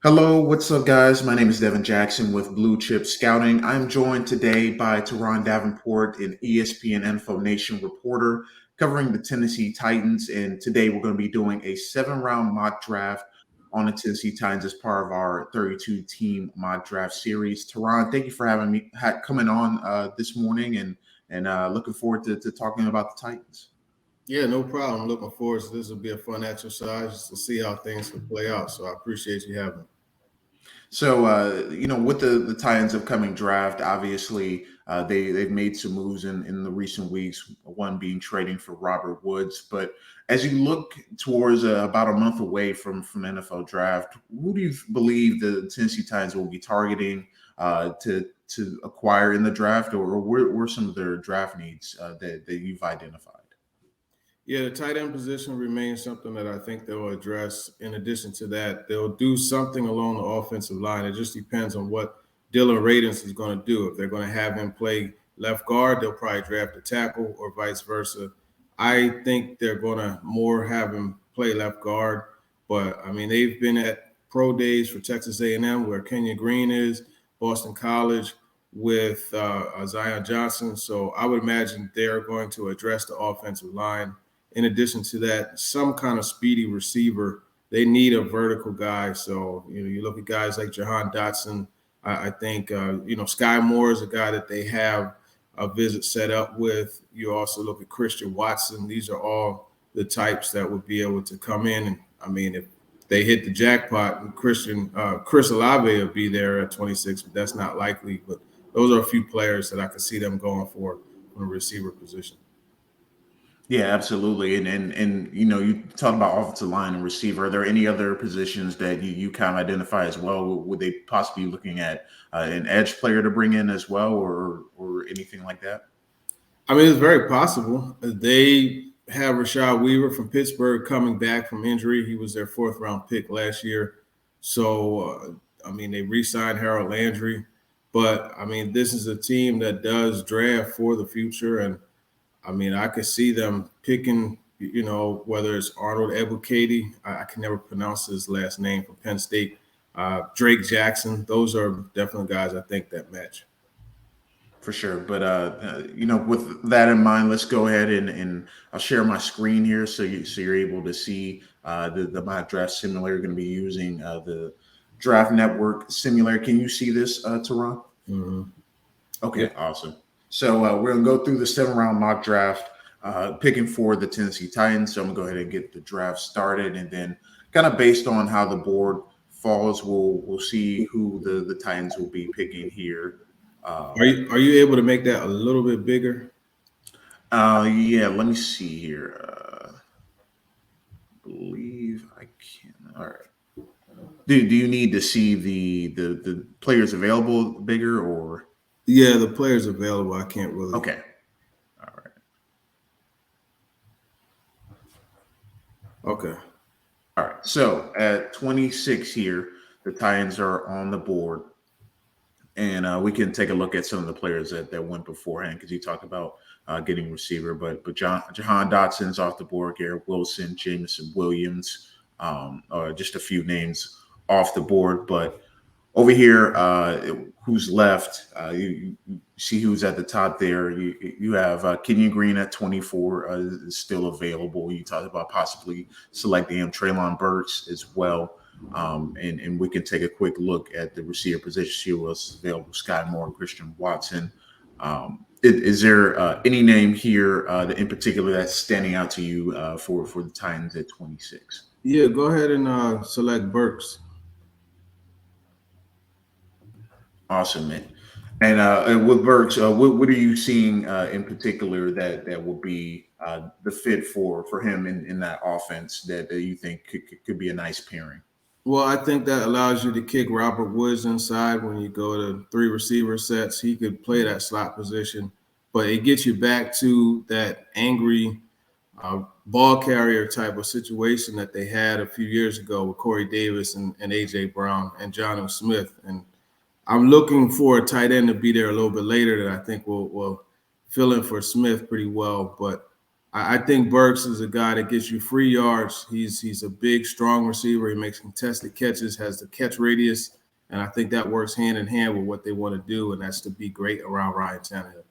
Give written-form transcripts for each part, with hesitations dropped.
Hello, what's up, guys? My name is Devin Jackson with Blue Chip Scouting. I'm joined today by Turron Davenport, an ESPN NFL Nation reporter covering the Tennessee Titans. And today we're going to be doing a 7 round mock draft on the Tennessee Titans as part of our 32 team mock draft series. Turron, thank you for having me coming on this morning and looking forward to talking about the Titans. Yeah, no problem. Looking forward to this. Will be a fun exercise to see how things can play out. So I appreciate you having me. So, with the Titans' upcoming draft, obviously they've made some moves in the recent weeks. One being trading for Robert Woods. But as you look towards about a month away from NFL draft, who do you believe the Tennessee Titans will be targeting to acquire in the draft, or where some of their draft needs that you've identified? Yeah, the tight end position remains something that I think they'll address. In addition to that, they'll do something along the offensive line. It just depends on what Dylan Radins is going to do. If they're going to have him play left guard, they'll probably draft a tackle or vice versa. I think they're going to more have him play left guard. But I mean, they've been at pro days for Texas A&M, where Kenyon Green is, Boston College with Zion Johnson. So I would imagine they're going to address the offensive line. In addition to that, some kind of speedy receiver. They need a vertical guy. So, you look at guys like Jahan Dotson. I think, Sky Moore is a guy that they have a visit set up with. You also look at Christian Watson. These are all the types that would be able to come in. And I mean, if they hit the jackpot, Chris Olave will be there at 26, but that's not likely. But those are a few players that I could see them going for from the receiver position. Yeah, absolutely. And you talk about offensive line and receiver. Are there any other positions that you kind of identify as well? Would they possibly be looking at an edge player to bring in as well, or anything like that? I mean, it's very possible. They have Rashad Weaver from Pittsburgh coming back from injury. He was their fourth round pick last year. So, I mean, they re signed Harold Landry. But, I mean, this is a team that does draft for the future. And, I mean, I could see them picking, whether it's Arnold Ebukati. I can never pronounce his last name from Penn State. Drake Jackson. Those are definitely guys I think that match. For sure. But with that in mind, let's go ahead and I'll share my screen here so you're able to see the mock draft simulator. Going to be using the Draft Network simulator. Can you see this, Teron? Mm-hmm. Okay, awesome. So we're gonna go through the 7 round mock draft, picking for the Tennessee Titans. So I'm gonna go ahead and get the draft started, and then kind of based on how the board falls, we'll see who the Titans will be picking here. Are you able to make that a little bit bigger? Yeah, let me see here. Believe I can. All right. Do you need to see the players available bigger or? Yeah, the players available. I can't really. Okay. All right. Okay. All right. So at 26 here, the Titans are on the board. And we can take a look at some of the players that went beforehand because you talked about getting receiver, but Jahan Dotson's off the board, Garrett Wilson, Jameson Williams, just a few names off the board. But over here, who's left? You see who's at the top there. You have Kenyon Green at 24 is still available. You talked about possibly selecting him, Treylon Burks as well. And we can take a quick look at the receiver position. See what's available: Sky Moore, Christian Watson. Is there any name here that in particular that's standing out to you for the Titans at 26? Yeah, go ahead and select Burks. Awesome, man. And with Burks, what are you seeing in particular that will be the fit for him in that offense that you think could be a nice pairing? Well, I think that allows you to kick Robert Woods inside when you go to three receiver sets. He could play that slot position, but it gets you back to that angry ball carrier type of situation that they had a few years ago with Corey Davis and A.J. Brown and John Smith. And I'm looking for a tight end to be there a little bit later that I think will fill in for Smith pretty well. But I think Burks is a guy that gets you free yards. He's a big, strong receiver. He makes contested catches, has the catch radius, and I think that works hand in hand with what they want to do, and that's to be great around Ryan Tannehill.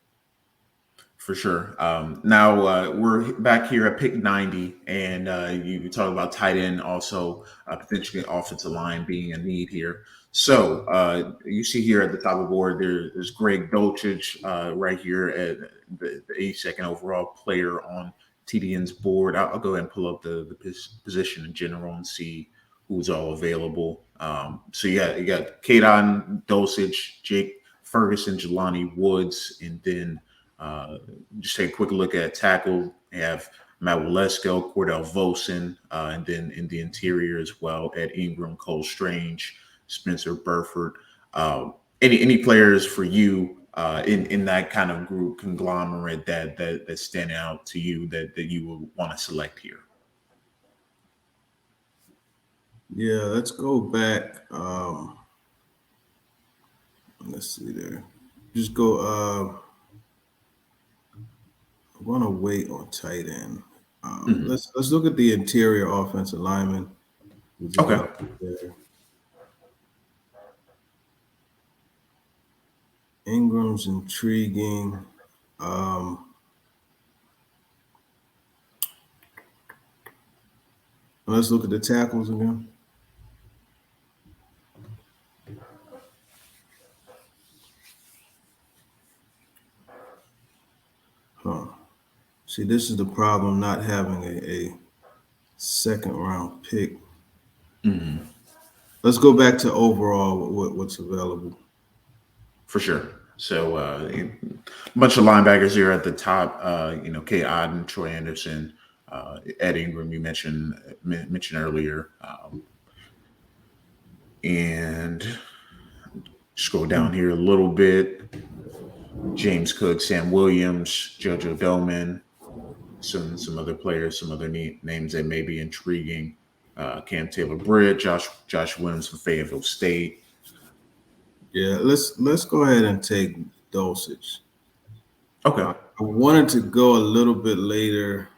For sure. Now we're back here at pick 90, and you talk about tight end, also potentially offensive line being a need here. So you see here at the top of the board, there's Greg Dulcich right here at the 82nd overall player on TDN's board. I'll go ahead and pull up the position in general and see who's all available. So you got Kadon, Dulcich, Jake Ferguson, Jelani Woods, and then just take a quick look at tackle. You have Matt Walesko, Cordell Volson, and then in the interior as well, Ed Ingram, Cole Strange, Spencer Burford. Any players for you in that kind of group conglomerate that stand out to you that you would want to select here? Yeah, let's go back. Let's see there. Just go. I want to wait on tight end. Let's look at the interior offensive lineman. Okay. There. Ingram's intriguing. Let's look at the tackles again. See, this is the problem not having a second round pick. Let's go back to overall what's available. For sure. So a bunch of linebackers here at the top. Kay Odden, Troy Anderson, Ed Ingram. You mentioned earlier, and scroll down here a little bit. James Cook, Sam Williams, JoJo Doman, some other players, some other names that may be intriguing. Cam Taylor-Britt, Josh Williams from Fayetteville State. Yeah, let's go ahead and take Dulcich. Okay. I wanted to go a little bit later.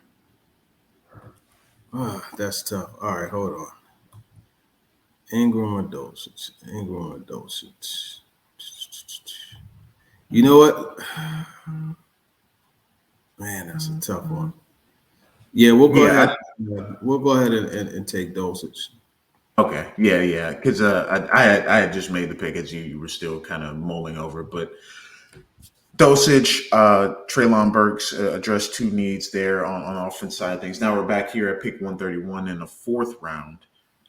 That's tough. All right, hold on. Ingram or Dulcich? You know what? Man, that's a tough one. Yeah, we'll go ahead. We'll go ahead and take Dulcich. Okay, yeah, because I had just made the pick as you were still kind of mulling over, but Dulcich, Treylon Burks addressed two needs there on the offense side of things. Now we're back here at pick 131 in the fourth round,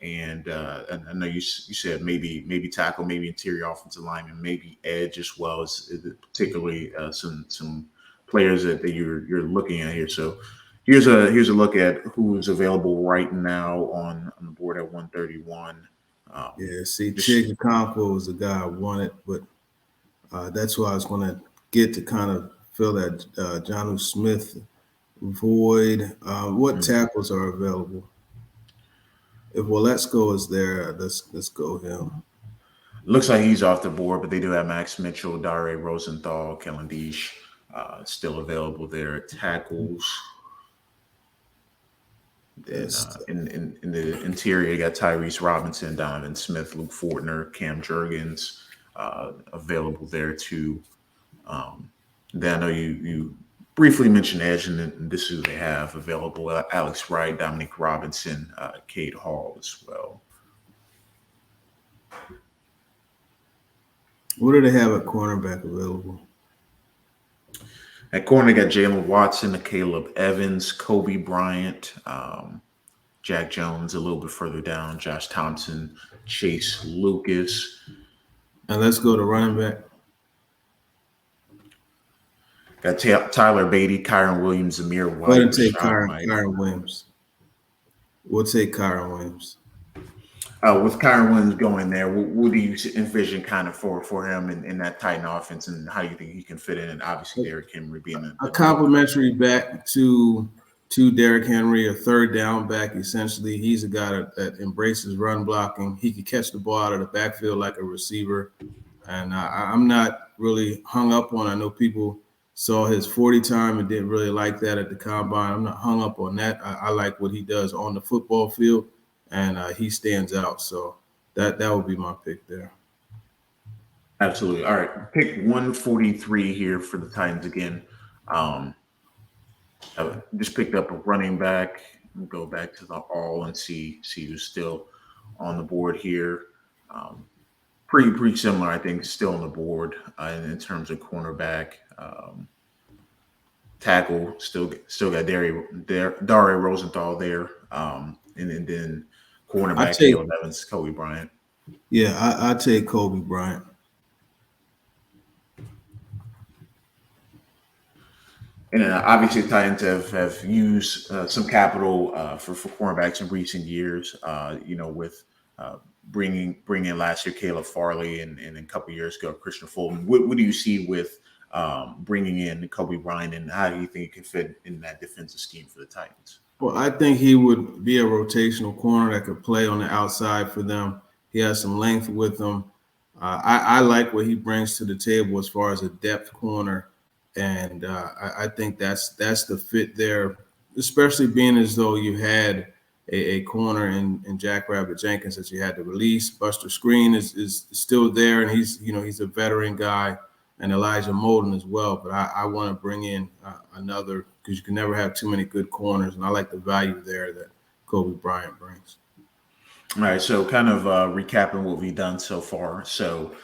and I know you said maybe tackle, maybe interior offensive lineman, maybe edge as well as particularly some players that you're looking at here. So here's a look at who's available right now on the board at 131. See, Chig Okonkwo was the guy I wanted, but that's why I was going to get to kind of fill that Jonnu Smith void. What tackles are available? If Walesko is there, let's go him. Looks like he's off the board, but they do have Max Mitchell, Dare Rosenthal, Kellen Deesh still available there at tackles. Then, in the interior, you got Tyrese Robinson, Donovan Smith, Luke Fortner, Cam Jurgens available there too. Then I know you briefly mentioned edge, and this is who they have available: Alex Wright, Dominic Robinson, Cade Hall as well. What do they have at cornerback available? At corner, they got Jalen Watson, Caleb Evans, Kobe Bryant, Jack Jones a little bit further down, Josh Thompson, Chase Lucas. And let's go to running back. Got Tyler Beatty, Kyron Williams, Amir White. We're going to take Kyron Williams. We'll take Kyron Williams. With Kyron Williams going there, what do you envision kind of for him in that Titan offense, and how do you think he can fit in? And obviously, Derrick Henry being a complimentary back to Derrick Henry, a third down back. Essentially, he's a guy that embraces run blocking. He can catch the ball out of the backfield like a receiver, and I'm not really hung up on. I know people saw his 40 time and didn't really like that at the combine. I'm not hung up on that. I like what he does on the football field, and he stands out. So that would be my pick there. Absolutely. All right. Pick 143 here for the Titans again. Um, I just picked up a running back. Go back to the all and see who's still on the board here. Um, pretty similar, I think, still on the board in terms of cornerback. Tackle still got Dare Rosenthal there, and then I cornerback take Caleb Evans, Kobe Bryant. I take Kobe Bryant. And obviously, the Titans have used some capital for cornerbacks in recent years. With bringing last year Caleb Farley and a couple years ago Christian Fulton. What do you see with bringing in Kobe Bryant, and how do you think it can fit in that defensive scheme for the Titans? Well, I think he would be a rotational corner that could play on the outside for them. He has some length with him. I like what he brings to the table as far as a depth corner, and I think that's the fit there, especially being as though you had a corner in Jack Rabbit Jenkins that you had to release. Buster Screen is still there, and he's a veteran guy, and Elijah Molden as well. But I want to bring in another, because you can never have too many good corners, and I like the value there that Kobe Bryant brings. All right, so kind of recapping what we've done so far. So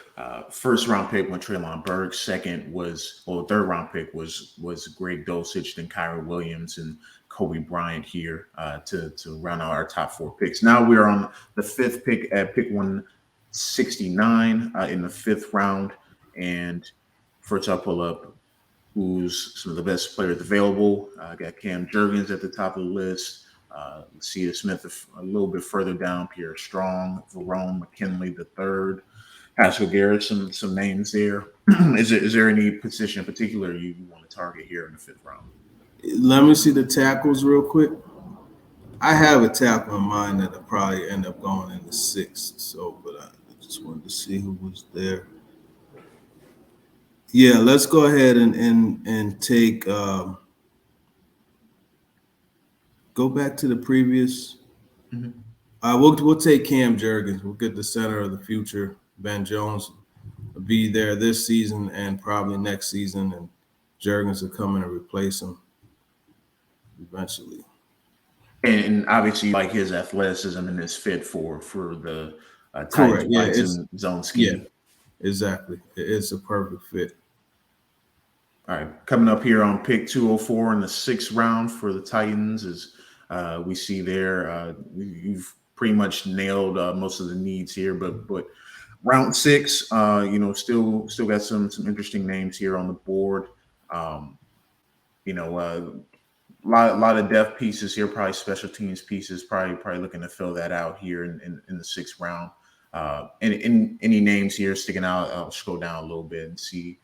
first round pick went Treylon Burks. Third round pick was Greg Dulcich, then Kyron Williams, and Kobe Bryant here to round out our top four picks. Now we're on the fifth pick at pick 169 in the fifth round. And first I'll pull up who's some of the best players available. I got Cam Jurgens at the top of the list. Cedar Smith a little bit further down, Pierre Strong, Verone McKinley the third, Haskell Garrett, some names there. Is there any position in particular you want to target here in the fifth round? Let me see the tackles real quick. I have a tackle in mind that'll probably end up going in the sixth. So, but I just wanted to see who was there. Yeah, let's go ahead and take. Go back to the previous. Mm-hmm. We'll take Cam Jurgens. We'll get the center of the future. Ben Jones will be there this season and probably next season, and Jurgens will come in and replace him eventually. And obviously, like his athleticism and his fit for the Titans Correct. Yeah, zone scheme. Exactly. It's a perfect fit. All right, coming up here on pick 204 in the sixth round for the Titans is we see there you've pretty much nailed most of the needs here, but round six, still got some interesting names here on the board. A lot of depth pieces here, probably special teams pieces, probably looking to fill that out here in the sixth round. Any names here sticking out? I'll scroll down a little bit and see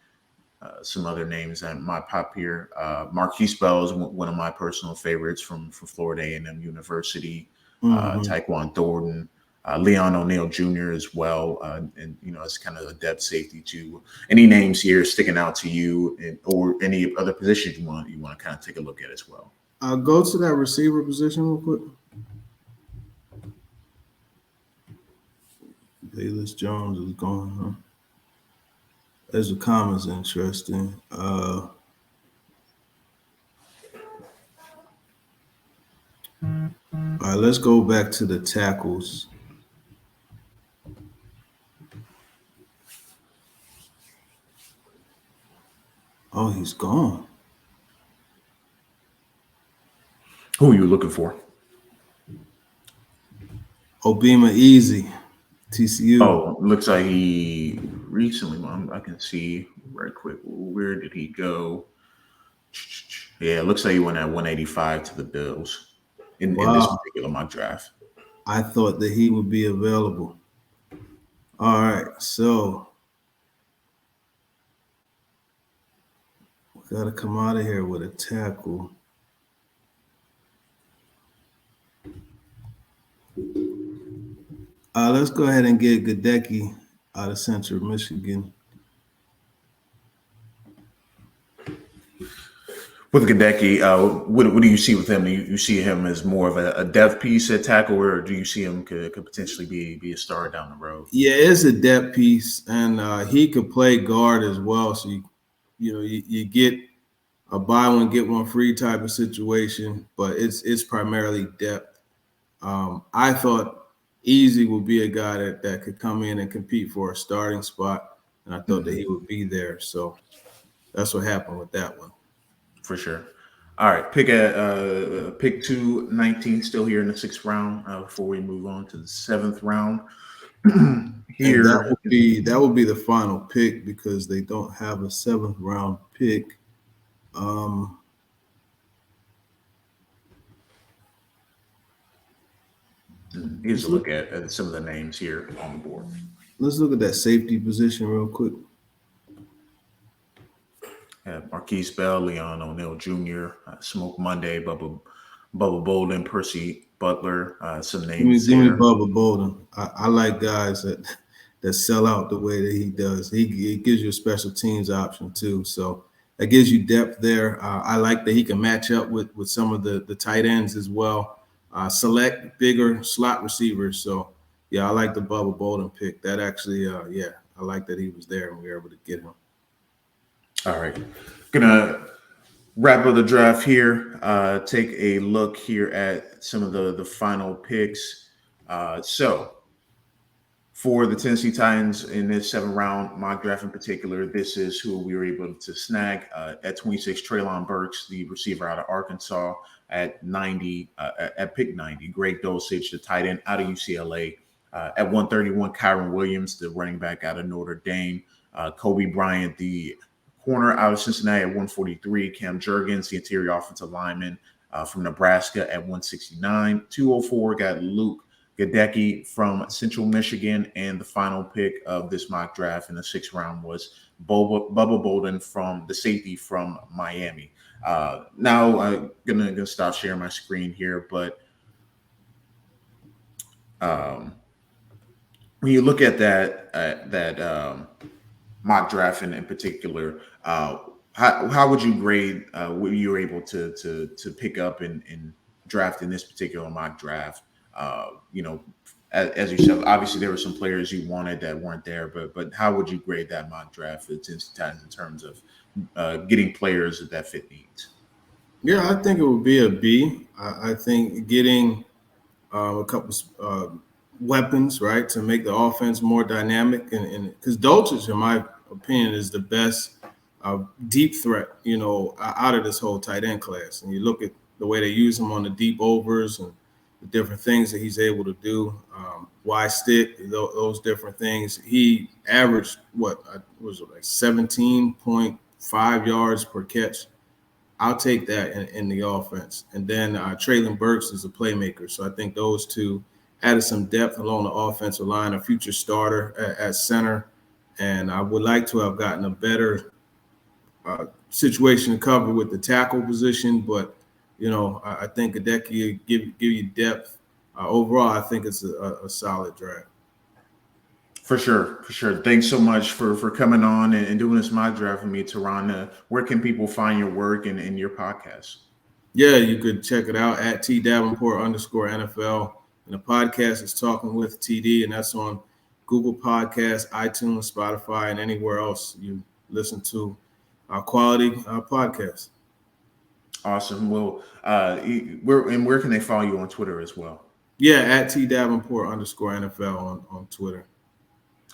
some other names that might pop here. Marquise Bell is one of my personal favorites from Florida A&M University. Tyquan Thornton, Leon O'Neal Jr. as well, and it's kind of a depth safety too. Any names here sticking out to you, or any other positions you want to kind of take a look at as well? I'll go to that receiver position real quick. Bayless Jones is gone, huh? As a comment's interesting. All right, let's go back to the tackles. Oh, he's gone. Who are you looking for? Obima Easy, TCU. Oh, looks like he recently. I can see right quick. Where did he go? Yeah, it looks like he went at 185 to the Bills in this particular mock draft. I thought that he would be available. All right, so we got to come out of here with a tackle. Let's go ahead and get Gadecki out of Central Michigan. With Gadecki, what do you see with him? Do you see him as more of a depth piece at tackle, or do you see him could potentially be a star down the road? Yeah, it's a depth piece, and he could play guard as well. So you get a buy one get one free type of situation, but it's primarily depth. I thought Easy would be a guy that could come in and compete for a starting spot, and I thought that he would be there. So that's what happened with that one. For sure. All right, pick 219, still here in the 6th round. Before we move on to the 7th round, And here that would be the final pick because they don't have a 7th round pick. here's a look at some of the names here on the board. Let's look at that safety position real quick. Marquise Bell, Leon O'Neal Jr., Smoke Monday, Bubba Bolden, Percy Butler, some names Give me there. Bubba Bolden. I like guys that sell out the way that he does. He gives you a special teams option too, so that gives you depth there. I like that he can match up with some of the tight ends as well. Select bigger slot receivers. So yeah, I like the Bubba Bolden pick. That actually, I like that he was there and we were able to get him. All right, gonna wrap up the draft here. Take a look here at some of the final picks. So for the Tennessee Titans in this 7th round mock draft in particular, this is who we were able to snag at 26. Treylon Burks, the receiver out of Arkansas, at 90, at pick 90. Greg Dulcich, the tight end out of UCLA. At 131, Kyron Williams, the running back out of Notre Dame. Kobe Bryant, the corner out of Cincinnati at 143. Cam Jurgens, the interior offensive lineman from Nebraska at 169. 204 got Luke Gadecki from Central Michigan, and the final pick of this mock draft in the 6th round was Bubba Bolden from the safety from Miami. Now I'm gonna stop sharing my screen here, but when you look at that mock draft in particular, how would you grade what you were able to pick up and draft in this particular mock draft? As you said, obviously there were some players you wanted that weren't there, but how would you grade that mock draft for the Tennessee Titans in terms of getting players that fit needs? Yeah, I think it would be a B. I think getting a couple weapons, right, to make the offense more dynamic, and because Dulcich, in my opinion, is the best deep threat, out of this whole tight end class. And you look at the way they use him on the deep overs and the different things that he's able to do, wide stick, those different things. He averaged like 17.5 yards per catch. I'll take that in the offense. And then Treylon Burks is a playmaker. So I think those two added some depth along the offensive line, a future starter at center. And I would like to have gotten a better situation to cover with the tackle position. But, I think Gadecki give you depth. Overall, I think it's a solid draft. For sure. Thanks so much for coming on and doing this mock draft with me, Turron. Where can people find your work and your podcast? Yeah, you could check it out at @Davenport_NFL. And the podcast is Talking with TD, and that's on Google Podcasts, iTunes, Spotify, and anywhere else you listen to quality podcasts. Awesome. Well, where can they follow you on Twitter as well? Yeah, at @Davenport_NFL on Twitter.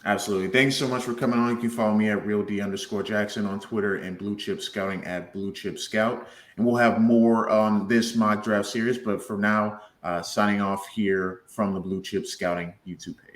Absolutely. Thanks so much for coming on. You can follow me at RealD_Jackson on Twitter and Blue Chip Scouting at Blue Chip Scout. And we'll have more on this mock draft series. But for now, signing off here from the Blue Chip Scouting YouTube page.